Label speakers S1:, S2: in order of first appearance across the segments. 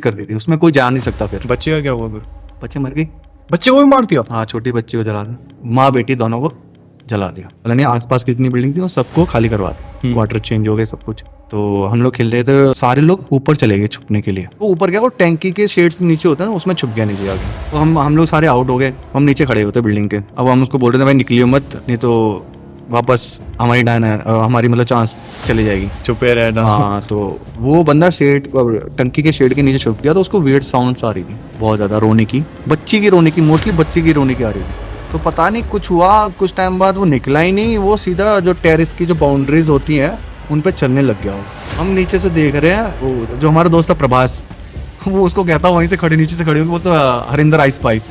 S1: कर दी थी, उसमें कोई जा नहीं सकता। फिर
S2: बच्चे का क्या हुआ फिर?
S1: बच्चे मर गई।
S2: बच्चे को भी मार दिया?
S1: हाँ, छोटी बच्ची को जला दिया, माँ बेटी दोनों को जला दिया। यानी आसपास की जितनी बिल्डिंग थी वो सबको खाली करवा दी, वाटर चेंज हो गए सब कुछ। तो हम लोग खेल रहे थे, सारे लोग ऊपर चले गए छुपने के लिए। वो ऊपर गया, वो टैंकी के शेड से नीचे होता है ना, उसमें छुप गया नीचे आगे। तो हम लोग सारे आउट हो गए, हम नीचे खड़े होते बिल्डिंग के। अब हम उसको बोल रहे थे भाई निकलियो मत, नहीं तो वापस हमारी हमारी मतलब चांस चली जाएगी,
S2: छुपे रहना।
S1: हाँ। तो वो बंदा शेड, टंकी के शेड के नीचे छुप गया। तो उसको वियर्ड साउंड्स आ रही थी बहुत ज्यादा, रोने की, बच्ची की रोने की, मोस्टली बच्ची की रोने की आ रही थी। तो पता नहीं कुछ हुआ, कुछ टाइम बाद वो निकला ही नहीं। वो सीधा जो टेरेस की जो बाउंड्रीज होती हैं उन पे चलने लग गया। हम नीचे से देख रहे हैं, वो जो हमारा दोस्त था प्रभास, वो उसको कहता वहीं से खड़े, नीचे से खड़े होकर, वो तो हरिंदर आइस पाइस।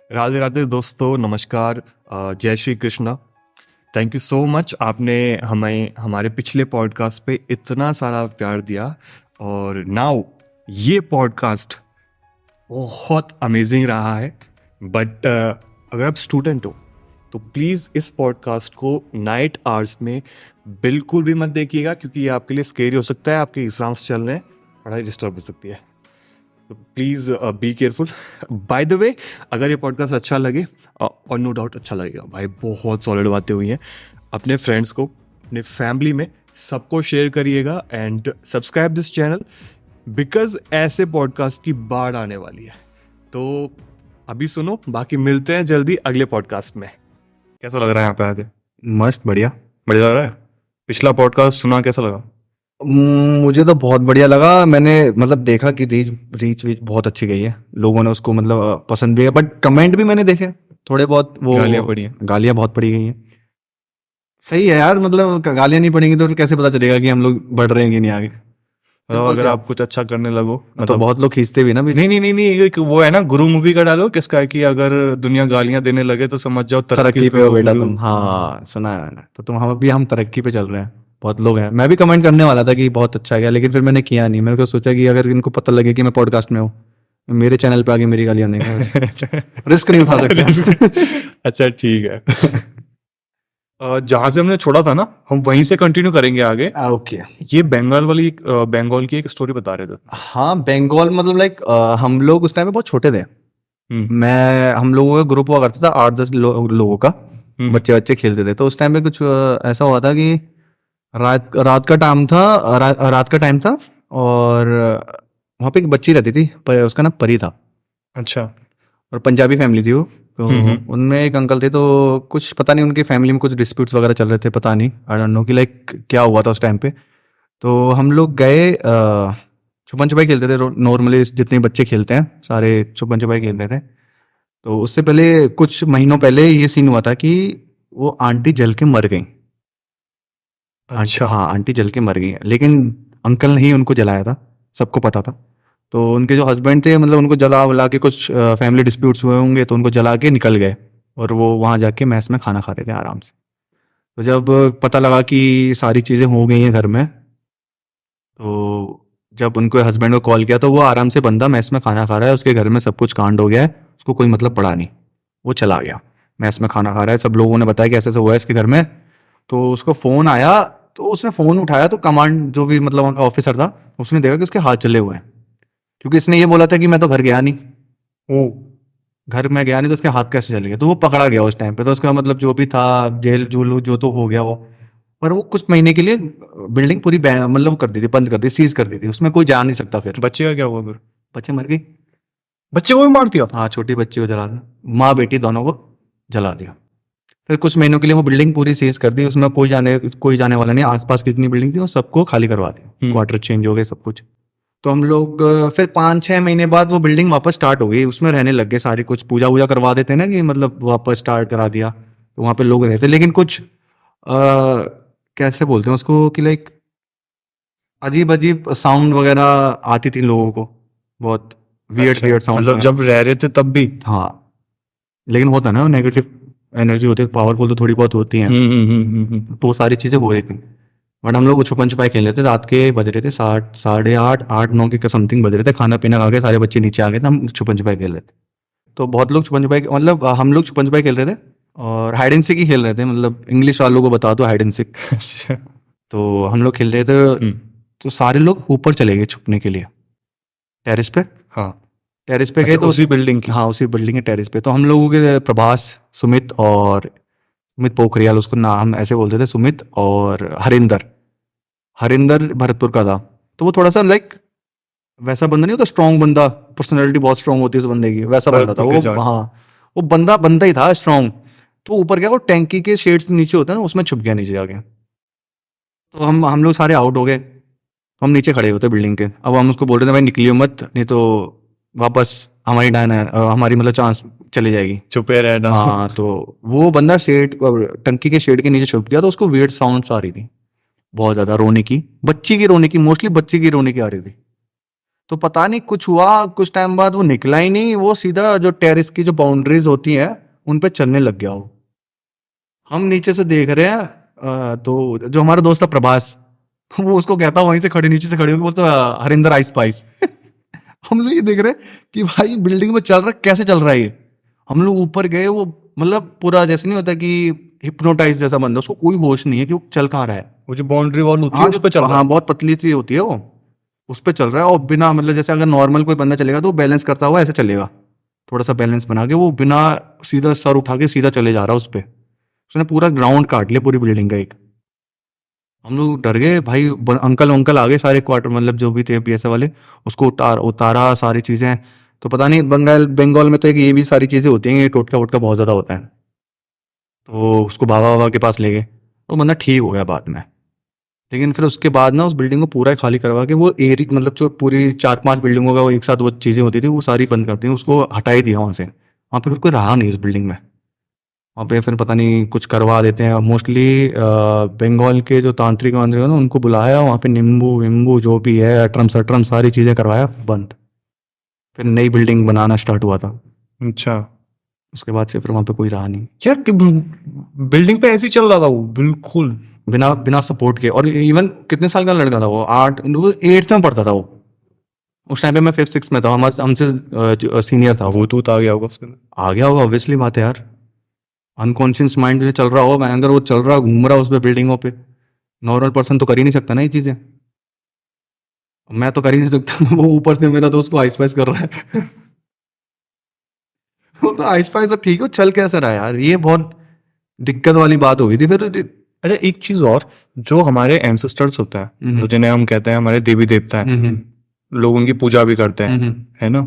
S2: राधे राधे दोस्तों, नमस्कार, जय Shri Krishna. Thank you so much, आपने हमें हमारे पिछले पॉडकास्ट पे इतना सारा प्यार दिया। और नाउ ये पॉडकास्ट बहुत अमेजिंग रहा है। बट अगर आप स्टूडेंट हो तो प्लीज़ इस पॉडकास्ट को नाइट आवर्स में बिल्कुल भी मत देखिएगा, क्योंकि ये आपके लिए स्केरी हो सकता है। आपके एग्जाम्स चल रहे हैं, पढ़ाई डिस्टर्ब हो सकती है, तो please be careful. By the way, अगर ये पॉडकास्ट अच्छा लगे, और नो डाउट अच्छा लगेगा भाई, बहुत सॉलिड बातें हुई हैं, अपने फ्रेंड्स को, अपने फैमिली में सबको शेयर करिएगा। And subscribe this channel, because ऐसे पॉडकास्ट की बाढ़ आने वाली है। तो अभी सुनो, बाकी मिलते हैं जल्दी अगले पॉडकास्ट में। कैसा लग रहा है यहाँ पे आके?
S1: मस्त, बढ़िया।
S2: बढ़िया लग रहा है? पिछला पॉडकास्ट सुना, कैसा लगा?
S1: मुझे तो बहुत बढ़िया लगा। मैंने मतलब देखा कि रीच बहुत अच्छी गई है, लोगों ने उसको मतलब पसंद भी है। बट कमेंट भी मैंने देखे थोड़े बहुत, वो
S2: गालियाँ पड़ी हैं।
S1: गालियाँ बहुत पड़ी गई हैं। सही है यार, मतलब गालियाँ नहीं पड़ेंगी तो फिर कैसे पता चलेगा कि हम लोग बढ़ रहे हैं कि नहीं आगे।
S2: मतलब अगर आप कुछ अच्छा करने लगो,
S1: तो
S2: मतलब
S1: बहुत लोग खींचते भी ना बीच।
S2: नहीं, एक वो है ना, गुरु मूवी का डालो, किसका है कि अगर दुनिया गालियां देने लगे तो समझ जाओ
S1: तरक्की पे हो बेटा तुम। हाँ, सुना है मैंने। तो हम तरक्की पे चल रहे हैं। बहुत लोग हैं, मैं भी कमेंट करने वाला था कि बहुत अच्छा गया, लेकिन फिर मैंने किया नहीं। मैंने को सोचा कि अगर इनको पता लगे कि मैं पॉडकास्ट में हूँ, मेरे चैनल पे आगे मेरी गालियां नहीं, रिस्क नहीं उठा सकते।
S2: अच्छा ठीक है। जहां से हमने छोड़ा था ना, हम वहीं से कंटिन्यू करेंगे आगे।
S1: ओके।
S2: ये बंगाल की एक स्टोरी बता रहे थे।
S1: हाँ, बंगाल मतलब लाइक हम लोग उस टाइम पे बहुत छोटे थे। हम लोगों का ग्रुप हुआ करता था 8-10 लोगों का, बच्चे बच्चे खेलते थे। तो उस टाइम पे कुछ ऐसा हुआ था कि रात का टाइम था, और वहाँ पे एक बच्ची रहती थी, उसका नाम परी था।
S2: अच्छा।
S1: और पंजाबी फैमिली थी वो। तो उनमें एक अंकल थे, तो कुछ पता नहीं उनकी फैमिली में कुछ डिस्प्यूट्स वगैरह चल रहे थे, पता नहीं, आई डोंट नो कि लाइक क्या हुआ था उस टाइम पे। तो हम लोग गए, छुपन छुपाई खेलते थे नॉर्मली, जितने बच्चे खेलते हैं सारे छुपन छुपाई खेल रहे थे। तो उससे पहले कुछ महीनों पहले ये सीन हुआ था कि वो आंटी जल के मर गई।
S2: अच्छा।
S1: हाँ, आंटी जल के मर गई, लेकिन अंकल ने ही उनको जलाया था, सबको पता था। तो उनके जो हस्बैंड थे, मतलब उनको जला वला के, कुछ फैमिली डिस्प्यूट्स हुए होंगे, तो उनको जला के निकल गए। और वो वहाँ जाके मैस में खाना खा रहे थे आराम से। तो जब पता लगा कि सारी चीज़ें हो गई हैं घर में, तो जब उनको हस्बैंड को कॉल किया, तो वो आराम से बंदा मैस में खाना खा रहा है, उसके घर में सब कुछ कांड हो गया है, उसको कोई मतलब पड़ा नहीं, वो चला गया, मैस में खाना खा रहा है। सब लोगों ने बताया कि ऐसे ऐसे हुआ है इसके घर में। तो उसको फ़ोन आया, तो उसने फ़ोन उठाया, तो कमांड जो भी मतलब वहाँ का ऑफिसर था, उसने देखा कि उसके हाथ चले हुए हैं, क्योंकि इसने ये बोला था कि मैं तो घर गया नहीं।
S2: ओ,
S1: घर में गया नहीं, तो उसके हाथ कैसे चले गए? तो वो पकड़ा गया उस टाइम पे। तो उसका मतलब जो भी था, जेल जूल जो तो हो गया वो। पर वो कुछ महीने के लिए बिल्डिंग पूरी मतलब कर दी थी, बंद कर दी, सीज कर दी थी, उसमें कोई जा नहीं सकता। फिर
S2: बच्चे का क्या हुआ फिर?
S1: बच्चे मर गई।
S2: बच्चे को भी मार दिया?
S1: हाँ, छोटी बच्ची को जला दिया, माँ बेटी दोनों को जला दिया। फिर कुछ महीनों के लिए वो बिल्डिंग पूरी सीज कर दी, उसमें कोई जाने वाला नहीं। आसपास की जितनी बिल्डिंग थी वो सबको खाली करवा दी, क्वार्टर चेंज हो गए सब कुछ। तो हम लोग फिर 5-6 महीने बाद वो बिल्डिंग वापस स्टार्ट हो गई, उसमें रहने लग गए सारे। कुछ पूजा वूजा करवा देते ना, कि मतलब वापस स्टार्ट करा दिया, तो वहाँ पे लोग रहते। लेकिन कुछ कैसे बोलते हैं उसको, कि लाइक अजीब अजीब साउंड वगैरह आती थी लोगों को, बहुत वियर्ड साउंड।
S2: मतलब जब रह रहे थे तब भी?
S1: हाँ, लेकिन होता ना, नेगेटिव एनर्जी होती है, पावरफुल तो थोड़ी बहुत होती हैं। तो वो सारी चीज़ें हो रही थी। बट हम लोग छुपन छुपाई खेल रहे थे, रात के बज रहे थे 8:30 8-9 के समथिंग बज रहे थे। खाना पीना खा के सारे बच्चे नीचे आ गए थे, हम छुपन छुपाई खेल रहे थे। तो बहुत लोग छुपन छुपाई, मतलब हम लोग छुपन छुपाई खेल रहे थे, और हाइड एंड सीक ही खेल रहे थे। मतलब इंग्लिश वालों को बता दो, हाइड एंड सीक। तो हम लोग खेल रहे थे, तो सारे लोग ऊपर चले गए छुपने के लिए टेरेस पे।
S2: हाँ।
S1: टेरेस पे गए
S2: अच्छा,
S1: तो
S2: उसी बिल्डिंग की?
S1: हाँ उसी बिल्डिंग के टेरेस पे। तो हम लोगों के प्रभास, सुमित पोखरियाल, उसको नाम ऐसे बोलते थे, सुमित, और हरिंदर भरतपुर का था। तो वो थोड़ा सा लाइक वैसा बंदा नहीं होता, स्ट्रांग बंदा, पर्सनैलिटी बहुत स्ट्रांग होती है उस बंदे की, वैसा बंदा था
S2: भरतपुर के
S1: वो।
S2: जाट।
S1: हाँ, वो बंदा ही था स्ट्रांग। तो ऊपर गया, वो टैंकी के शेड्स नीचे होता है ना, उसमें छुप गया नीचे जाके। तो हम लोग सारे आउट हो गए। हम नीचे खड़े होते बिल्डिंग के। अब हम उसको बोल रहे थे भाई निकलियो मत, नहीं तो वापस हमारी हमारी मतलब चांस चली जाएगी।
S2: छुपे रहना।
S1: हाँ, तो वो बंदा शेड, टंकी के शेड के नीचे छुप गया। तो उसको वियर्ड साउंड्स आ रही थी बहुत ज्यादा, रोने की, बच्ची की रोने की, मोस्टली बच्ची की रोने की आ रही थी। तो पता नहीं कुछ हुआ, कुछ टाइम बाद वो निकला ही नहीं, वो सीधा जो टेरेस की जो बाउंड्रीज होती हैं उन पे चलने लग गया वो। हम नीचे से देख रहे हैं, तो जो हमारा दोस्त था प्रभास, वो उसको कहता वहीं से खड़े, नीचे से खड़े होकर बोलता हरिंदर आइस स्पाइस। हम लोग ये देख रहे हैं कि भाई बिल्डिंग में चल रहा है, कैसे चल रहा है ये। हम लोग ऊपर गए, वो मतलब पूरा जैसे नहीं होता कि हिप्नोटाइज जैसा बंदा, उसको कोई होश नहीं है कि वो चल कहाँ रहा है।
S2: वो जो बाउंड्री वॉल होती है
S1: हाँ
S2: उस पे चल रहा
S1: हाँ,
S2: है।
S1: बहुत पतली सी होती है वो, उस पे चल रहा है। और बिना मतलब जैसे अगर नॉर्मल कोई बंदा चलेगा तो वो बैलेंस करता हुआ ऐसे चलेगा, थोड़ा सा बैलेंस बना के, वो बिना सीधा सर उठा के सीधा चले जा रहा है उस पे। उसने पूरा ग्राउंड काट लिया पूरी बिल्डिंग का एक। हम लोग डर गए भाई। अंकल आ गए सारे क्वार्टर, मतलब जो भी थे पीएसए वाले, उसको उतारा सारी चीजें। तो पता नहीं, बंगाल में तो एक ये भी सारी चीजें होती हैं, ये टोटका वोटका बहुत ज्यादा होता है। तो उसको बाबा बाबा के पास ले गए, तो बंदा ठीक हो गया बाद में। लेकिन फिर उसके बाद ना उस बिल्डिंग को पूरा खाली करवा के, वो एरिया मतलब जो पूरी 4-5 बिल्डिंगों का वो एक साथ वो चीजें होती थी, वो सारी बंद कर दी, उसको हटा ही दिया वहां से। वहां पे फिर कोई रहा नहीं उस बिल्डिंग में। वहाँ पे फिर पता नहीं कुछ करवा देते हैं मोस्टली। बंगाल के जो तांत्रिक वांत्रिक है ना, उनको बुलाया, वहाँ पे नींबू विम्बू जो भी है, अटरम सटरम सारी चीजें करवाया, बंद। फिर नई बिल्डिंग बनाना स्टार्ट हुआ था।
S2: अच्छा
S1: उसके बाद से फिर वहाँ पे कोई रहा नहीं,
S2: यार, बिल्डिंग पे ऐसे ही चल रहा था वो बिल्कुल।
S1: बिना बिना सपोर्ट के। और इवन कितने साल का लड़का था वो, 8th में पढ़ता था वो। उस टाइम पे मैं 5th 6th में था, हमसे सीनियर था वो।
S2: भूत आ गया होगा उसके अंदर।
S1: आ गया होगा, ऑब्वियसली बात है यार। अनकॉन्शियस माइंड में चल रहा होगा, अगर वो चल रहा घूम रहा उस पे बिल्डिंगों पे, नॉर्मल पर्सन तो कर ही नहीं सकता ना ये चीजें। मैं तो कर ही नहीं सकता। वो ऊपर से मेरा दोस्त को आइस पाइस कर रहा है। वो तो आइस पाइस तो ठीक है, वो चल कैसे रहा है यार, ये बहुत दिक्कत वाली बात हो गई थी फिर।
S2: अच्छा, एक चीज और, जो हमारे एंसेस्टर्स होता है, तो जिन्हें हम कहते हैं हमारे देवी देवता है, लोग उनकी पूजा भी करते हैं, है ना,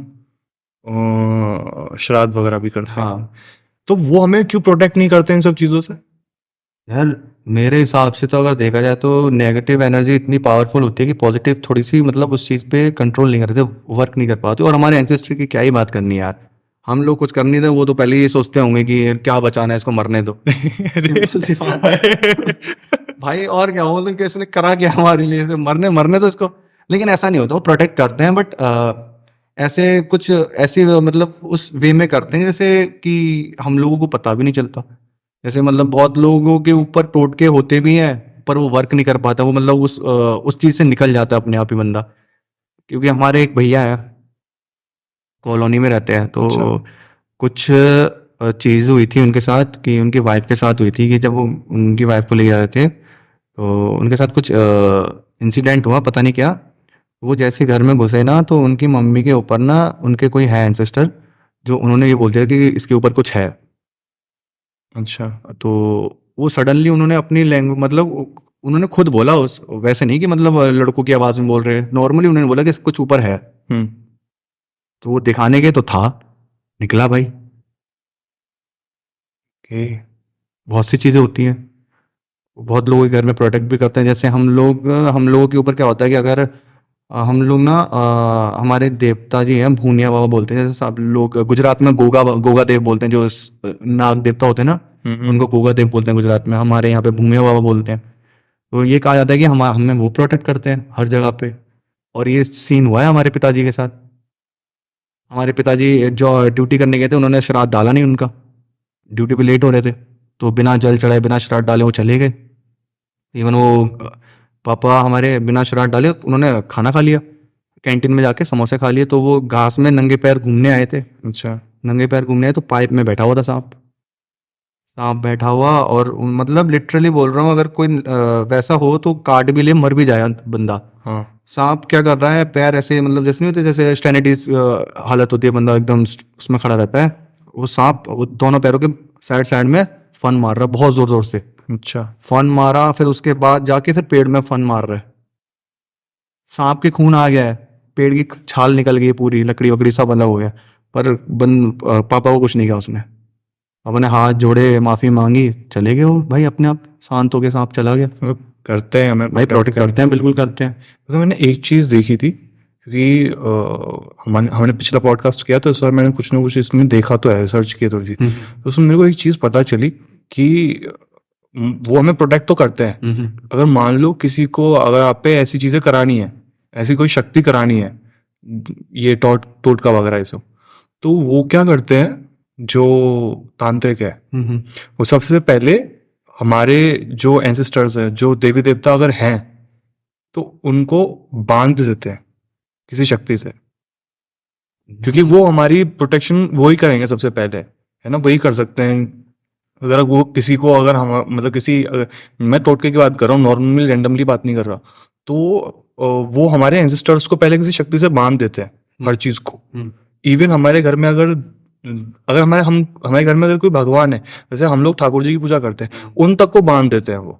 S2: श्राद्ध वगैरह भी करते हैं।
S1: हाँ
S2: तो वो हमें क्यों प्रोटेक्ट नहीं करते इन सब चीजों से?
S1: यार, मेरे हिसाब से तो अगर देखा जाए तो नेगेटिव एनर्जी इतनी पावरफुल होती है कि पॉजिटिव थोड़ी सी मतलब उस चीज़ पे कंट्रोल नहीं करते, वर्क नहीं कर पाते। और हमारे एंसेस्ट्री की क्या ही बात करनी है यार, हम लोग कुछ कर नहीं रहे, वो तो पहले ही सोचते होंगे कि यार क्या बचाना है, इसको मरने दो। Simple सी बात है। भाई और क्या, वो तो किसने करा क्या हमारे लिए, तो मरने मरने तो इसको। लेकिन ऐसा नहीं होता, वो प्रोटेक्ट करते हैं, बट ऐसे कुछ ऐसी मतलब उस वे में करते हैं जैसे कि हम लोगों को पता भी नहीं चलता। जैसे मतलब बहुत लोगों के ऊपर टोटके होते भी हैं, पर वो वर्क नहीं कर पाता, वो मतलब उस चीज से निकल जाता है अपने आप ही बंदा। क्योंकि हमारे एक भैया है, कॉलोनी में रहते हैं, तो
S2: अच्छा।
S1: कुछ चीज़ हुई थी उनके साथ, कि उनकी वाइफ के साथ हुई थी, कि जब वो उनकी वाइफ को ले जा रहे थे, तो उनके साथ कुछ इंसिडेंट हुआ, पता नहीं क्या। वो जैसे घर में घुसे ना, तो उनकी मम्मी के ऊपर ना, उनके कोई है एंसेस्टर, जो उन्होंने ये बोल दिया कि इसके ऊपर कुछ है।
S2: अच्छा।
S1: तो वो सडनली उन्होंने अपनी लैंग्वेज मतलब उन्होंने खुद बोला, उस वैसे नहीं कि मतलब लड़कों की आवाज में बोल रहे, नॉर्मली उन्होंने बोला कि कुछ ऊपर है।
S2: हम्म।
S1: तो वो दिखाने गए तो था, निकला भाई।
S2: ओके।
S1: बहुत सी चीजें होती हैं, बहुत लोग घर में प्रोटेक्ट भी करते हैं। जैसे हम लोगों के ऊपर क्या होता है कि अगर हम लोग ना हमारे देवता जी हैं, भूनिया बाबा बोलते हैं, जैसे सब लोग गुजरात में गोगा गोगा देव बोलते हैं, जो नाग देवता होते हैं ना, उनको गोगा देव बोलते हैं गुजरात में, हमारे यहाँ पे भूमिया बाबा बोलते हैं। तो ये कहा जाता है कि हम हमें वो प्रोटेक्ट करते हैं हर जगह पे। और ये सीन हुआ है हमारे पिताजी के साथ। हमारे पिताजी जो ड्यूटी करने गए थे, उन्होंने श्राद्ध डाला नहीं उनका, ड्यूटी पे लेट हो रहे थे, तो बिना जल चढ़ाए बिना श्राद्ध डाले वो चले गए। इवन वो पापा हमारे बिना श्राद्ध डाले उन्होंने खाना खा लिया, कैंटीन में जाके समोसे खा लिए। तो वो घास में नंगे पैर घूमने आए थे,
S2: अच्छा।
S1: नंगे पैर घूमने आए तो पाइप में बैठा हुआ था सांप। सांप बैठा हुआ, और मतलब लिटरली बोल रहा हूँ, अगर कोई वैसा हो तो काट भी ले, मर भी जाए बंदा।
S2: हाँ
S1: सांप क्या कर रहा है, पैर ऐसे मतलब जैसे नहीं होते, जैसे स्टैंडर्डीज हालत होती है, बंदा एकदम उसमें खड़ा रहता है, वो सांप वो दोनों पैरों के साइड साइड में फन मार रहा है बहुत जोर जोर से।
S2: अच्छा।
S1: फन मारा, फिर उसके बाद जाके फिर पेड़ में फन मार रहा है। सांप के खून आ गया है, पेड़ की छाल निकल गई है पूरी, लकड़ी वकड़ी सब अलग हो गया, पर पापा को कुछ नहीं किया उसने। अपने हाथ जोड़े, माफी मांगी, चले गए वो भाई, अपने आप शांत हो गया, सांप चला गया।
S2: मतलब करते हैं हमें
S1: भाई प्रोटेक्ट करते हैं, बिल्कुल करते हैं।
S2: तो मैंने एक चीज़ देखी थी, क्योंकि हमने पिछला पॉडकास्ट किया तो इस बार मैंने कुछ ना कुछ इसमें देखा तो है, सर्च किया थोड़ी सी, तो उसमें मेरे को एक चीज़ पता चली कि वो हमें प्रोटेक्ट तो करते हैं। अगर मान लो किसी को, अगर आप पे ऐसी चीज़ें करानी है, ऐसी कोई शक्ति करानी है, ये टोटका वगैरह ये सब, तो वो क्या करते हैं, जो तांत्रिक है वो सबसे पहले हमारे जो एंसेस्टर्स हैं, जो देवी देवता अगर हैं, तो उनको बांध देते हैं किसी शक्ति से, क्योंकि वो हमारी प्रोटेक्शन वो ही करेंगे सबसे पहले, है ना, वही कर सकते हैं। अगर वो किसी को, अगर हम मतलब मैं टोटके की बात कर रहा हूँ, नॉर्मली रैंडमली बात नहीं कर रहा, तो वो हमारे एंसेस्टर्स को पहले किसी शक्ति से बांध देते हैं हर चीज को। इवन हमारे घर में अगर अगर हमारे घर में अगर कोई भगवान है, जैसे हम लोग ठाकुर जी की पूजा करते हैं, उन तक को बांध देते हैं वो।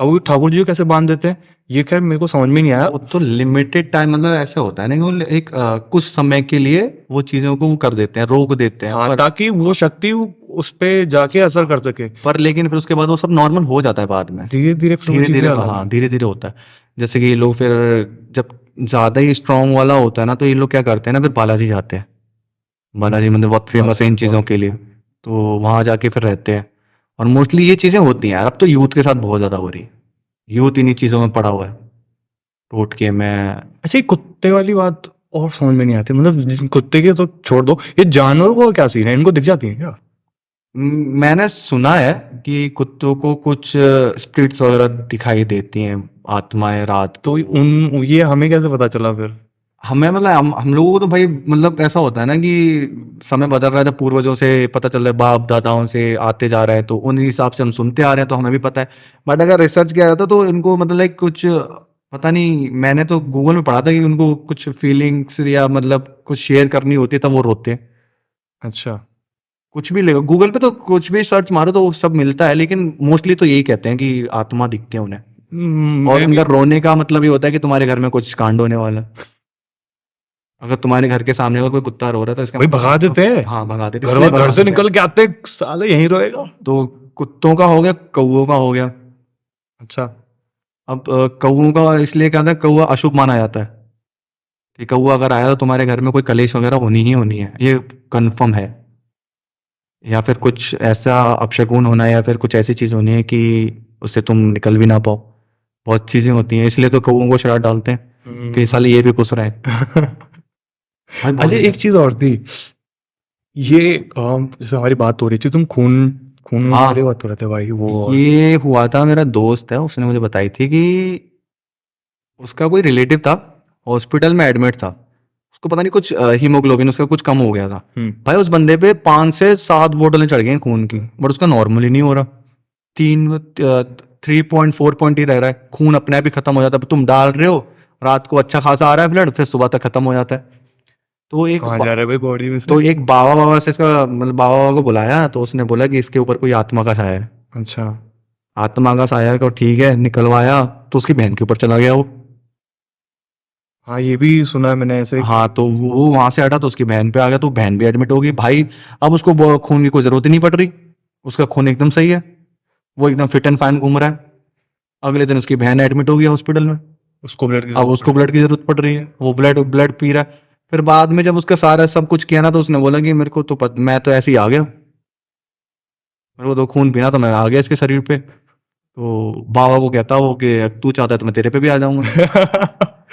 S2: अब वो ठाकुर जी को कैसे बांध देते हैं, ये खैर मेरे को समझ में नहीं आया।
S1: वो तो लिमिटेड टाइम, मतलब ऐसे होता है ना कि वो एक कुछ समय के लिए वो चीजों को वो कर देते हैं, रोक देते हैं।
S2: हाँ, ताकि वो शक्ति उस पे जाके असर कर सके।
S1: पर लेकिन फिर उसके बाद वो सब नॉर्मल हो जाता है बाद में,
S2: धीरे धीरे
S1: धीरे धीरे। हाँ, धीरे धीरे होता है। जैसे कि ये लोग फिर जब ज्यादा ही स्ट्रांग वाला होता है ना, तो ये लोग क्या करते हैं ना, फिर बालाजी जाते हैं। बालाजी मतलब बहुत फेमस है इन चीजों के लिए, तो वहां जाके फिर रहते हैं। और मोस्टली ये चीजें होती हैं यार, अब तो यूथ के साथ बहुत ज्यादा हो रही है, यूथ इन्हीं चीजों में पड़ा हुआ है, टोटके में।
S2: अच्छा, ये कुत्ते वाली बात और समझ में नहीं आती, मतलब कुत्ते के तो छोड़ दो, ये जानवरों को क्या सीन है, इनको दिख जाती है क्या?
S1: मैंने सुना है कि कुत्तों को कुछ स्पिरिट्स वगैरह दिखाई देती हैं, आत्माएं रात।
S2: तो ये हमें कैसे पता चला फिर?
S1: हमें मतलब हम लोगों को तो भाई मतलब ऐसा होता है ना कि समय बदल रहा है, तो पूर्वजों से पता चल रहा है, बाप दादाओं से आते जा रहा है, तो उन हिसाब से हम सुनते आ रहे हैं, तो हमें भी पता है। बट अगर रिसर्च किया जाता तो इनको मतलब लाइक कुछ पता नहीं, मैंने तो गूगल में पढ़ा था कि उनको कुछ फीलिंग्स या मतलब कुछ शेयर करनी होती है, तब वो रोते हैं।
S2: अच्छा।
S1: कुछ भी ले गूगल पे, तो कुछ भी सर्च मारो तो वो सब मिलता है, लेकिन मोस्टली तो यही कहते हैं कि आत्मा दिखते हैं उन्हें। और उनका रोने का मतलब ये होता है कि तुम्हारे घर में कुछ कांड होने वाला है। अगर तुम्हारे घर के सामने कोई कुत्ता रो रहा था, इसका
S2: भाई भगा देते हैं।
S1: हाँ, भगा देते,
S2: घर
S1: इसलिए भगा
S2: घर से
S1: देते हैं।
S2: निकल के आते साले यहीं रोएगा।
S1: तो कुत्तों का हो गया, कौओं का हो गया।
S2: अच्छा।
S1: अब कौओं का इसलिए क्या था, कौआ अशुभ माना जाता है कि कौआ अगर आया तो तुम्हारे घर में कोई कलेश वगैरह होनी ही होनी है, ये कंफर्म है। या फिर कुछ ऐसा अपशगुन होना है, या फिर कुछ ऐसी चीज होनी है कि उससे तुम निकल भी ना पाओ। बहुत चीजें होती हैं, इसलिए तो कौओं को शराब डालते हैं कि साले ये भी घुस रहे हैं। भाई बहुत
S2: अरे एक चीज और थी, ये जैसे हमारी बात हो रही थी, तुम खून खून
S1: हाँ,
S2: वाली बात हो रहे थे भाई, वो
S1: ये हुआ था, मेरा दोस्त है, उसने मुझे बताई थी कि उसका कोई रिलेटिव था, हॉस्पिटल में एडमिट था, उसको पता नहीं कुछ हीमोग्लोबिन उसका कुछ कम हो गया था। भाई उस बंदे पे 5 से 7 बोतलें चढ़ गई खून की, बट उसका नॉर्मल ही नहीं हो रहा। 3.4 पॉइंट ही रह रहा है, खून अपने आप ही खत्म हो जाता है। तुम डाल रहे हो, रात को अच्छा खासा आ रहा है ब्लड, फिर सुबह तक खत्म हो जाता है। तो एक
S2: कहाँ जा रहा है भाई बॉडी में से?
S1: तो एक बाबा बाबा से इसका मतलब बाबा बाबा को बुलाया, तो उसने बोला कि इसके ऊपर कोई आत्मा का साया है।
S2: अच्छा।
S1: आत्मा का साया को ठीक है निकलवाया, तो उसकी बहन के ऊपर चला गया वो।
S2: हाँ, ये भी सुना है मैंने ऐसे।
S1: हाँ, तो वो वहां से हटा तो उसकी बहन पे आ गया, तो बहन भी एडमिट हो गई भाई। अब उसको खून की कोई जरूरत ही नहीं पड़ रही, उसका खून एकदम सही है, वो एकदम फिट एंड फाइन घूम रहा है। अगले दिन उसकी बहन एडमिट हो गई हॉस्पिटल में,
S2: उसको ब्लड की
S1: अब उसको ब्लड की जरूरत पड़ रही है, वो ब्लड ब्लड पी रहा है। फिर बाद में जब उसका सारा सब कुछ किया ना, तो उसने बोला कि मेरे को तो मैं तो ऐसे ही आ गया, मेरे को तो खून पीना, तो मैं आ गया इसके शरीर पे। तो बाबा को कहता वो कि तू चाहता है तो मैं तेरे पे भी आ जाऊंगा।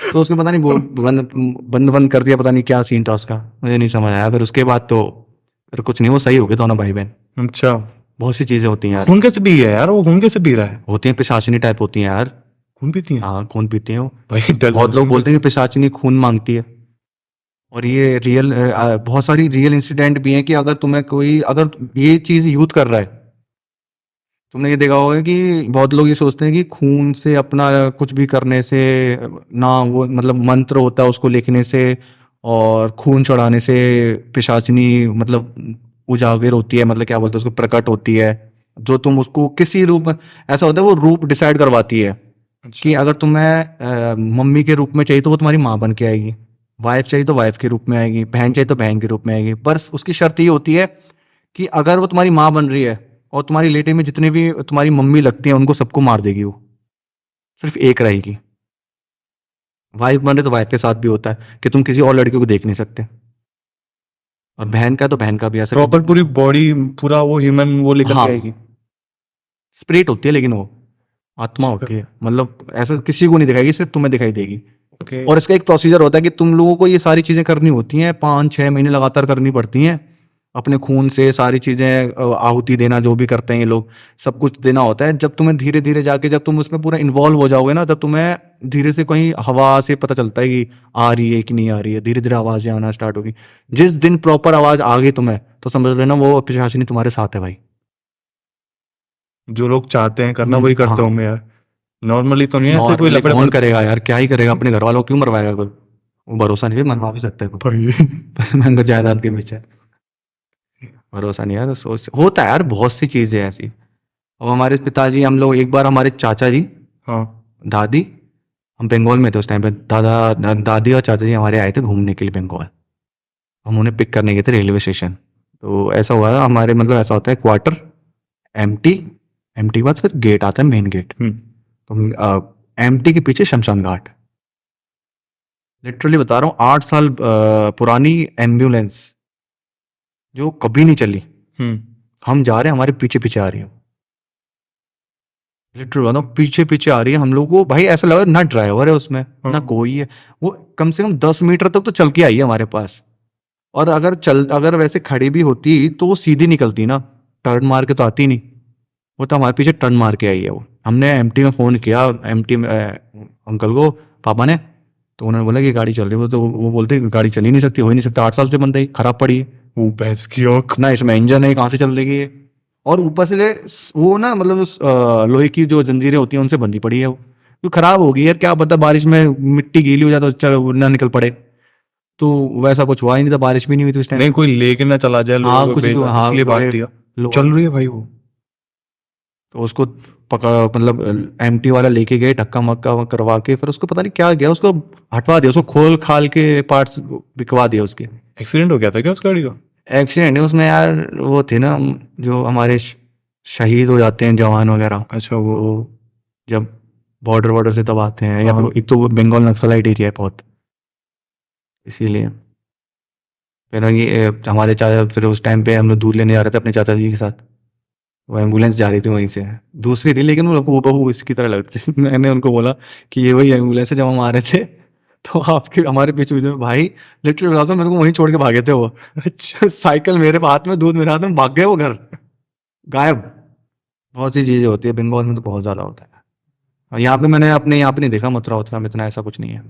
S1: तो उसने पता नहीं बंद बंद कर दिया, पता नहीं क्या सीन था उसका, मुझे नहीं समझ आया। फिर उसके बाद तो फिर कुछ नहीं, वो सही हो गए दोनों भाई बहन।
S2: अच्छा।
S1: बहुत सी चीजें होती हैं यार,
S2: खून कैसे पी है यार, वो खून कैसे पी रहा है?
S1: होती हैं, पिशाचिनी टाइप होती हैं यार।
S2: खून पीती है?
S1: हाँ, खून पीते हैं वो।
S2: भाई डर
S1: बहुत लोग बोलते हैं कि पिशाचिनी खून मांगती है, और ये रियल बहुत सारी रियल इंसिडेंट भी हैं कि अगर तुम्हें कोई अगर ये चीज यूज कर रहा है, तुमने ये देखा होगा कि बहुत लोग ये सोचते हैं कि खून से अपना कुछ भी करने से, ना वो मतलब मंत्र होता है उसको लिखने से और खून चढ़ाने से पिशाचिनी मतलब उजागर होती है, मतलब क्या बोलते हैं उसको, प्रकट होती है। जो तुम उसको किसी रूप में, ऐसा होता है वो रूप डिसाइड करवाती है कि अगर तुम्हें मम्मी के रूप में चाहिए तो वो तुम्हारी माँ बन के आएगी, वाइफ चाहिए तो वाइफ के रूप में आएगी, बहन चाहिए तो बहन के रूप में आएगी। बस उसकी शर्त ये होती है कि अगर वो तुम्हारी माँ बन रही है और तुम्हारी रिलेटिव में जितने भी तुम्हारी मम्मी लगती हैं उनको सबको मार देगी, वो सिर्फ एक रहेगी। वाइफ बन रहे तो वाइफ के साथ भी होता है कि तुम किसी और लड़के को देख नहीं सकते, और बहन का तो बहन का भी ऐसा
S2: प्रॉपर पूरी बॉडी पूरा वो ह्यूमन वो लेकर
S1: हाँ,
S2: के आएगी।
S1: स्पिरिट होती है, लेकिन वो आत्मा होती है, मतलब ऐसा किसी को नहीं दिखाएगी, सिर्फ तुम्हें दिखाई देगी।
S2: ओके।
S1: और इसका एक प्रोसीजर होता है कि तुम लोगों को ये सारी चीजें करनी होती हैं, 5-6 महीने लगातार करनी पड़ती हैं। अपने खून से सारी चीजें आहुति देना, जो भी करते हैं ये लोग, सब कुछ देना होता है। जब तुम्हें धीरे धीरे जाके जब तुम उसमें पूरा इन्वॉल्व हो जाओगे ना, तब तुम्हें धीरे से कहीं हवा से पता चलता है कि आ रही है कि नहीं आ रही है। धीरे धीरे आवाजें आना स्टार्ट होगी। जिस दिन प्रॉपर आवाज आ गई तुम्हें, तो समझ लेना वो पिशाचिनी तुम्हारे साथ है भाई।
S2: जो लोग चाहते हैं करना वही करते
S1: हाँ।
S2: होंगे यार। नॉर्मली तो नहीं है ऐसे कोई
S1: नॉर्मली
S2: लफड़े
S1: कौन करेगा यार, क्या ही करेगा, अपने घर वालों को क्यों मरवाएगा कोई? वो भरोसा नहीं है, मरवा भी सकता है कोई।
S2: भाई।
S1: महंगा जायदाद के पीछे भरोसा नहीं यार, सोच होता है यार, बहुत सी चीजें ऐसी। और हमारे पिताजी, हम लोग एक बार, हमारे चाचा जी,
S2: हाँ।
S1: दादी, हम बंगाल में थे उस टाइम पे, दादी और चाचा जी हमारे आए थे घूमने के लिए बंगाल। हम उन्हें पिक करने गए थे रेलवे स्टेशन। तो ऐसा हुआ था हमारे, मतलब ऐसा होता है क्वार्टर एमटी, एमटी के बाद फिर गेट आता है, मेन गेट। तो एमटी के पीछे शमशान घाट। लिटरली बता रहा हूँ, 8 साल पुरानी एम्बुलेंस जो कभी नहीं चली, हम जा रहे हैं, हमारे पीछे पीछे आ रही है। लिटरली बता रहा हूँ, पीछे पीछे आ रही है। हम लोग को भाई ऐसा लगा ना ड्राइवर है उसमें, ना
S2: हाँ।
S1: कोई है। वो कम से कम 10 मीटर तक तो चल के आई है हमारे पास। और अगर वैसे खड़ी भी होती तो वो सीधी निकलती ना, टर्न मार के तो आती नहीं। वो तो हमारे पीछे टर्न मार के आई है वो। हमने एमटी में फोन किया, एमटी में अंकल को, पापा ने। तो उन्होंने बोला कि गाड़ी चल रही है। तो वो बोलते गाड़ी चल ही नहीं सकती, हो ही नहीं सकता, 8 साल से बंद है, खराब पड़ी है,
S2: वो भैंस की आँख।
S1: ना इसमें इंजन है, कहाँ से चल रही है। और ऊपर से वो ना मतलब उस लोहे की जो जंजीरें होती हैं उनसे बंधी पड़ी है वो खराब हो गई यार। क्या पता बारिश में मिट्टी गीली हो जाए तो चलो ना निकल पड़े। तो वैसा कुछ हुआ ही नहीं था, बारिश भी नहीं हुई थी उस टाइम।
S2: नहीं कोई लेके ना चला जाए
S1: हाँ,
S2: लोगों को
S1: कुछ भी, हाँ,
S2: इसलिए बात दिया। चल रही है भाई वो।
S1: तो उसको पकड़, मतलब एमटी वाला लेके गए, धक्का मक्का करवा के, फिर उसको पता नहीं क्या गया, उसको हटवा दिया, उसको खोल खाल के पार्ट्स बिकवा दिया उसके।
S2: एक्सीडेंट हो गया था क्या उस गाड़ी का?
S1: एक्सीडेंट नहीं उसमें यार, वो थे ना जो हमारे शहीद हो जाते हैं जवान वगैरह,
S2: अच्छा वो
S1: वो जब बॉर्डर वॉर्डर से तब आते हैं, या
S2: हाँ।
S1: फिर एक तो वो बंगाल नक्सलाइट एरिया है बहुत, इसीलिए। फिर ये हमारे चाचा, फिर उस टाइम पे हम लोग दूध लेने जा रहे थे अपने चाचा जी के साथ। वो एम्बुलेंस जा रही थी वहीं से, दूसरी थी लेकिन वो हूबहू इसकी तरह लगती थी। मैंने उनको बोला कि ये वही एम्बुलेंस है जब हम आ रहे थे, तो आपके हमारे पीछे पीछे भाई, लिटरली बता, मेरे को वहीं छोड़ के भागे थे वो। अच्छा, साइकिल मेरे हाथ में, दूध मेरे हाथ में, भाग गए वो घर, गायब। बहुत सी चीजें होती है बंगाल में, तो बहुत ज्यादा होता है। और यहाँ पे मैंने अपने यहाँ पे नहीं देखा, मथुरा वथुरा में इतना ऐसा कुछ नहीं है।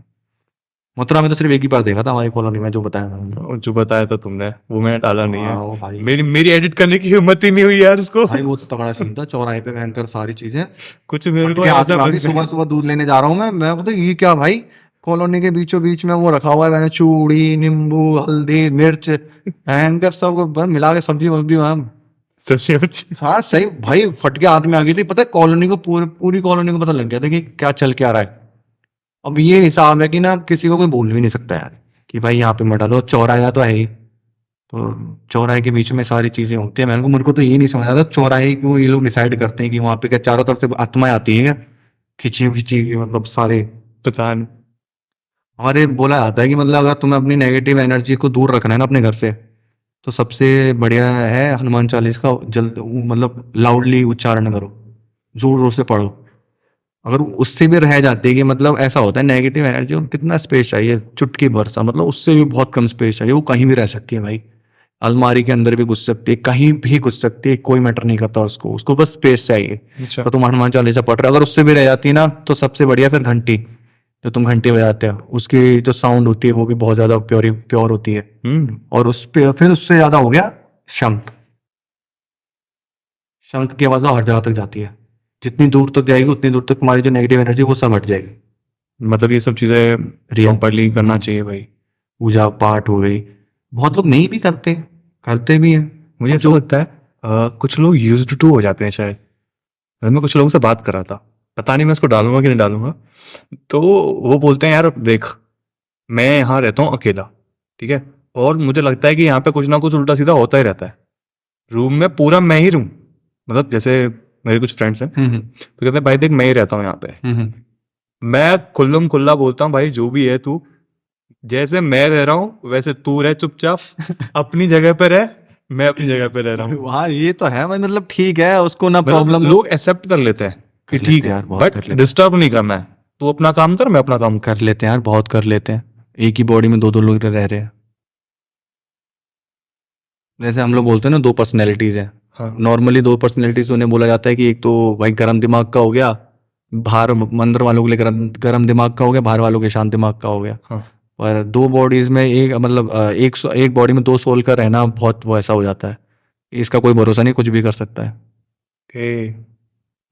S1: मथुरा में तो सिर्फ एक ही बार देखा था हमारी कॉलोनी में, जो बताया मैंने।
S2: और जो बताया था तुमने वो मैंने डाला नहीं
S1: हाँ,
S2: है।
S1: वो भाई,
S2: मेरी एडिट करने की हिम्मत ही नहीं हुई यार उसको।
S1: भाई वो तो तगड़ा सीन था, चौराहे पे भयंकर सारी चीजें
S2: कुछ मेरे
S1: फट
S2: को
S1: के हाथ
S2: ऐसा
S1: में आ गई। सुबह सुबह दूध लेने जा रहा हूँ मैं बोलता ये क्या भाई, कॉलोनी के बीचों बीच में वो रखा हुआ है, मैंने चूड़ी, नींबू, हल्दी, मिर्च, भयंकर सब बस मिला के सब्जी वब्जी मैम।
S2: सबसे
S1: हाँ सही भाई, फट के हाथ में आ गई थी। पता है कॉलोनी को, पूरी कॉलोनी को पता लग गया था कि क्या चल के आ रहा है। अब ये हिसाब है कि ना किसी को कोई बोल भी नहीं सकता यार कि भाई यहाँ पे मत डालो, चौराहा तो है ही। तो चौराहे के बीच में सारी चीजें होती है। मेरे को तो ये नहीं समझ आता चौराहे क्यों ये लोग डिसाइड करते हैं कि वहां पे क्या चारों तरफ से आत्माएं आती हैं क्या, खिंची खिंची, मतलब सारे।
S2: पता नहीं।
S1: और ये बोला जाता है कि मतलब अगर तुम्हें अपनी नेगेटिव एनर्जी को दूर रखना है ना अपने घर से, तो सबसे बढ़िया है हनुमान चालीस का जल्द, मतलब लाउडली उच्चारण करो, जोर जोर से पढ़ो। अगर उससे भी रह जाती है कि मतलब ऐसा होता है नेगेटिव एनर्जी, और कितना स्पेस चाहिए, चुटकी भर सा, मतलब उससे भी बहुत कम स्पेस चाहिए, वो कहीं भी रह सकती है भाई। अलमारी के अंदर भी घुस सकती है, कहीं भी घुस सकती है, कोई मैटर नहीं करता उसको, उसको बस स्पेस चाहिए।
S2: अच्छा।
S1: तो तुम हनुमान चालीसा पढ़ रहे हो, अगर उससे भी रह जाती है ना, तो सबसे बढ़िया फिर घंटी, जो तुम घंटी बजाते हो, उसकी जो साउंड होती है वो भी बहुत ज्यादा प्योर होती है। और उस पे फिर उससे ज्यादा हो गया शंख। शंख की आवाज़ हर जगह तक जाती है, जितनी दूर तक जाएगी उतनी दूर तक तुम्हारी जो नेगेटिव एनर्जी वो सब हट जाएगी।
S2: मतलब ये सब चीजें प्रॉपरली करना चाहिए भाई।
S1: पूजा पाठ हो गई, बहुत लोग नहीं भी करते, करते भी हैं।
S2: मुझे ऐसा लगता है कुछ लोग यूज्ड टू हो जाते हैं शायद। मैं कुछ लोगों से बात कर रहा था, पता नहीं मैं इसको डालूंगा कि नहीं डालूंगा, तो वो बोलते हैं यार देख, मैं यहाँ रहता हूँ अकेला, ठीक है, और मुझे लगता है कि यहाँ पे कुछ ना कुछ उल्टा सीधा होता ही रहता है। रूम में पूरा मैं ही रूम, मतलब जैसे मेरे कुछ फ्रेंड्स हैं
S1: हम्म
S2: तो कहते हैं भाई देख मैं ही रहता हूँ यहाँ पे।
S1: हम्म
S2: मैं खुल्लम खुल्ला बोलता हूँ भाई जो भी है तू, जैसे मैं रह रहा हूँ वैसे तू रह चुपचाप, अपनी जगह पे रह, मैं अपनी जगह पे रह रहा हूँ।
S1: हाँ ये तो है भाई, मतलब ठीक है, उसको ना
S2: मतलब
S1: प्रॉब्लम
S2: लोग एक्सेप्ट कर लेते हैं कि
S1: कर
S2: ठीक
S1: लेते हैं
S2: है,
S1: यार, बहुत कर
S2: बट
S1: लेते हैं।
S2: डिस्टर्ब नहीं करना है, तू अपना काम कर मैं अपना काम कर।
S1: कर लेते हैं यार, बहुत कर लेते हैं। एक ही बॉडी में दो दो लोग रह रहे हैं। जैसे हम लोग बोलते हैं ना, दो पर्सनैलिटीज हैं।
S2: हाँ
S1: नॉर्मली दो पर्सनैलिटीज उन्हें बोला जाता है कि एक तो भाई गर्म दिमाग का हो गया, बाहर अंदर वालों के लिए गर्म दिमाग का हो गया, बाहर वालों के शांत दिमाग का हो गया।
S2: हाँ
S1: पर दो बॉडीज में एक मतलब एक बॉडी में दो सोल का रहना बहुत वो ऐसा हो जाता है। इसका कोई भरोसा नहीं, कुछ भी कर सकता है।
S2: ओके।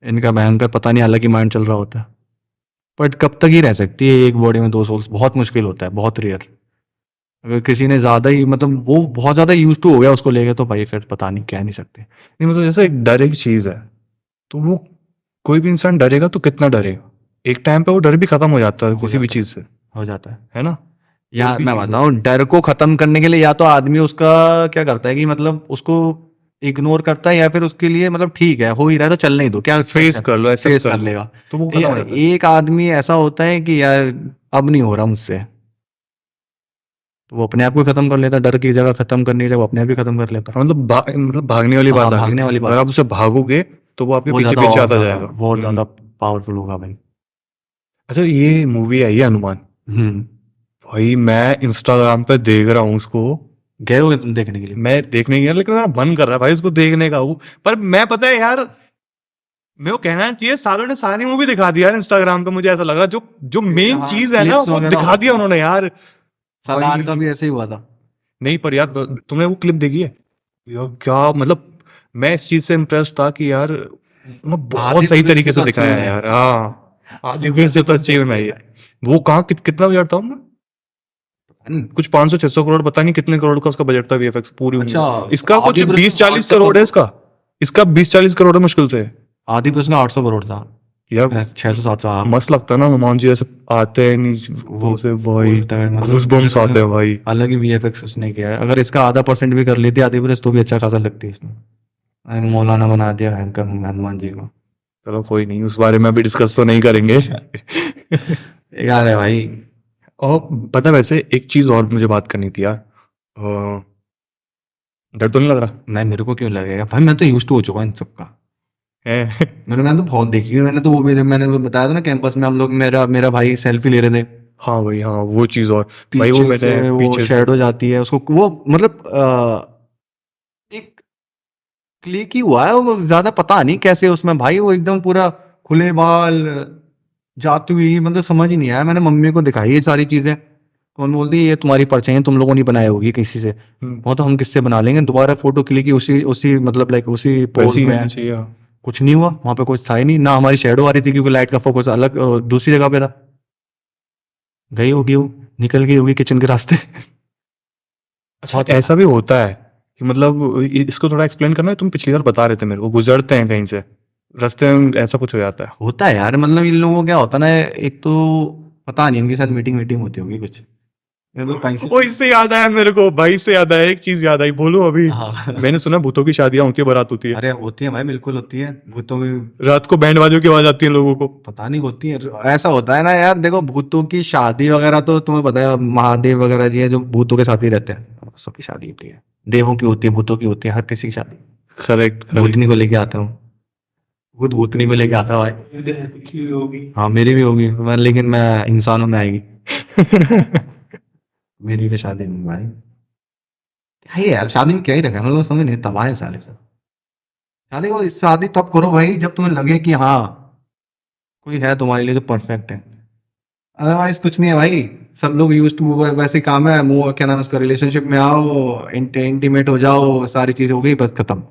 S1: इनका भयंकर पता नहीं अलग ही माइंड चल रहा होता है। बट कब तक ही रह सकती है एक बॉडी में दो सोल्स, बहुत मुश्किल होता है, बहुत रेयर। अगर किसी ने ज्यादा ही मतलब वो बहुत ज्यादा यूज टू हो गया उसको लेके, तो भाई फिर पता नहीं, कह नहीं सकते।
S2: नहीं मतलब जैसे एक डर एक चीज है, तो वो कोई भी इंसान डरेगा तो कितना डरेगा, एक टाइम पे वो डर भी खत्म हो जाता है किसी भी चीज से,
S1: हो जाता है।
S2: है ना।
S1: या
S2: कोई भी
S1: मैं
S2: चीज हो।
S1: बताऊं, डर को खत्म करने के लिए या तो आदमी उसका क्या करता है कि मतलब उसको इग्नोर करता है, या फिर उसके लिए मतलब ठीक है हो ही रहा है तो चलने ही दो, क्या
S2: फेस कर लो, एक्सेप्ट
S1: फेस
S2: कर
S1: कर
S2: लो,
S1: लेगा।
S2: तो वो खत्म हो जाता है।
S1: एक आदमी ऐसा होता है कि यार अब नहीं हो रहा मुझसे, तो वो अपने आप को खत्म कर लेता है। डर की जगह खत्म करने की जगह वो अपने आप ही खत्म कर लेता है।
S2: मतलब मतलब भागने वाली
S1: हाँ,
S2: बात आ गई,
S1: भागने वाली बात।
S2: अगर आप उससे भागोगे तो वो आपके
S1: वो
S2: पीछे
S1: ज्यादा
S2: पीछे
S1: और
S2: आता
S1: ज्यादा
S2: जाएगा।
S1: बहुत ज्यादा पावरफुल होगा भाई।
S2: अच्छा ये मूवी आई है हनुमान,
S1: हम्म।
S2: भाई मैं इंस्टाग्राम पे देख रहा हूँ उसको,
S1: गए होगे तुम देखने के लिए?
S2: मैं देखने गया लेकिन मेरा मन कर रहा है भाई उसको देखने का वो, पर मैं पता है यार, मेरे को कहना चाहिए सालों ने सारी मूवी दिखा दी यार इंस्टाग्राम पे, मुझे ऐसा लग रहा है जो जो मेन
S1: हाँ,
S2: चीज है ना
S1: clips
S2: वो
S1: वगैरह
S2: दिखा
S1: होती
S2: दिया
S1: हैं।
S2: उन्होंने यार।
S1: सलार
S2: भाई
S1: का भी ऐसे ही हुआ था।
S2: नहीं पर यार तुमने वो क्लिप देखी है यार, क्या मतलब मैं इस चीज से इम्प्रेस था कि यार मतलब बहुत
S1: आदि
S2: सही
S1: पुरुष
S2: तरीके
S1: से
S2: से
S1: तो अच्छी
S2: दिखाया है
S1: बनाई।
S2: यार। हाँ आदि पुरुष से तो अच्छी बनाई है। वो कहाँ कितना बजट था उनका, कुछ 500-600 करोड़, पता नहीं कितने करोड़ का उसका बजट था वीएफएक्स पूरी
S1: अच्छा,
S2: इसका कुछ
S1: आदि पुरुष में
S2: 20-40
S1: 800
S2: करोड़ है इसका, इसका 20-40 करोड़ है मुश्किल से।
S1: आदि पुरुष का 800 करोड़ था।
S2: यार
S1: 600 700। हाँ।
S2: मस्त लगता है ना हनुमान जी ऐसे आते हैं नहीं वो से भाई,
S1: उल्टा है, मतलब
S2: गूज़बम्स आते हैं भाई।
S1: अलग ही वीएफएक्स उसने किया है। अगर इसका आधा परसेंट भी कर लेती आदि पुरुष तो भी अच्छा खासा लगती है इसने। अरे मौलाना बना दिया भयंकर हनुमान जी को।
S2: चलो कोई नहीं, उस बारे में अभी डिस्कस तो नहीं करेंगे।
S1: यार है भाई।
S2: और पता है वैसे एक चीज और मुझे बात करनी थी यार, डर तो नहीं लग रहा
S1: नहीं, मेरे को क्यों लगेगा भाई, मैं तो यूज टू हो चुका हूँ इन सबका।
S2: है?
S1: मैंने तो बहुत देखी है। मैंने तो वो भी मैंने वो बताया था ना, कैंपस में हम लोग मेरा मेरा भाई सेल्फी ले रहे थे,
S2: हाँ भाई हाँ वो चीज, और भाई वो
S1: पीछे
S2: मैंने
S1: से वो
S2: पीछे से
S1: शेडो जाती है उसको, वो मतलब एक क्लिक ही हुआ है वो, ज्यादा पता नहीं कैसे उसमें भाई, वो एकदम पूरा खुले बाल जाती हुई, मतलब समझ ही नहीं आया। मैंने मम्मी को दिखाई ये सारी चीजें, तो उन्होंने बोल दी ये तुम्हारी परछाई है, तुम लोगों ने बनाई होगी किसी से। वो तो हम किससे बना लेंगे, दोबारा फोटो क्लिक की उसी उसी मतलब लाइक उसी पोज
S2: वैसे ही
S1: में
S2: रहनी
S1: है।
S2: चाहिए हाँ।
S1: कुछ नहीं हुआ वहां पे, कुछ था ही नहीं, ना हमारी शेडो आ रही थी क्योंकि लाइट का फोकस अलग दूसरी जगह पे था। गई होगी वो, निकल गई होगी किचन के रास्ते।
S2: अच्छा ऐसा भी होता है कि मतलब इसको थोड़ा एक्सप्लेन करना है, तुम पिछली बार बता रहे थे मेरे को, गुजरते हैं कहीं से रास्ते में ऐसा कुछ हो जाता है।
S1: होता है यार, मतलब इन लोगों को क्या होता है ना, एक तो पता नहीं इनके साथ मीटिंग वीटिंग होती होगी कुछ, ये लोग कहीं से।
S2: वो इससे याद आया मेरे को भाई, इससे याद आया एक चीज याद आई, बोलो अभी।
S1: हाँ।
S2: मैंने सुना भूतों की शादियां होती है, बारात होती है,
S1: अरे होती है भाई, बिल्कुल होती है। भूतों की
S2: रात को बैंड बाजों की आवाज आती है लोगों को।
S1: पता नहीं होती है, ऐसा होता है ना यार। देखो भूतों की शादी वगैरह तो तुम्हें पता है, महादेव वगैरह जी है जो भूतों के साथ ही रहते हैं, सबकी शादी होती है। देवों की होती है, भूतों की होती है, हर किसी की शादी।
S2: Correct correct.
S1: भूतनी को लेके आता हूँ, भूत भूतनी को लेके आता हूँ भाई। हाँ मेरी भी होगी, मैं लेकिन मैं इंसानों में आएगी। मेरी तो शादी नहीं भाई। क्या ही है यार, शादी में क्या ही रखा है, मतलब समझ नहीं, तबाह है साले सब। शादी तब करो भाई जब तुम्हें लगे कि हाँ कोई है तुम्हारे लिए जो परफेक्ट है। अदरवाइज कुछ नहीं है भाई। सब लोग यूज टू वैसे ही काम है, मुंह क्या नाम है उसका, रिलेशनशिप में आओ, इंटीमेट हो जाओ, सारी चीजें हो गई, बस खत्म।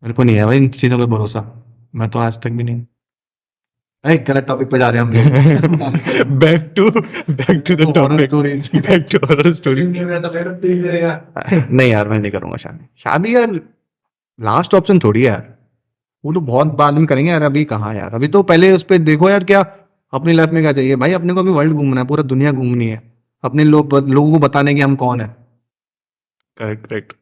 S1: मेरे को नहीं है भाई इन चीजों पे भरोसा, मैं तो आज तक भी नहीं। अरे गलत टॉपिक पे जा रहे हैं हम लोग।
S2: Back to the
S1: Horror
S2: topic,
S1: stories।
S2: Back to horror story.
S1: नहीं यार मैं नहीं करूंगा शादी, शादी यार लास्ट ऑप्शन थोड़ी है यार, वो तो बहुत बाद में करेंगे यार, अभी कहाँ यार, अभी तो पहले उस पर देखो यार क्या अपनी लाइफ में क्या चाहिए भाई, अपने को अभी वर्ल्ड घूमना है, पूरा दुनिया घूमनी है, अपने लोगों को बताने की हम कौन है।
S2: Correct correct.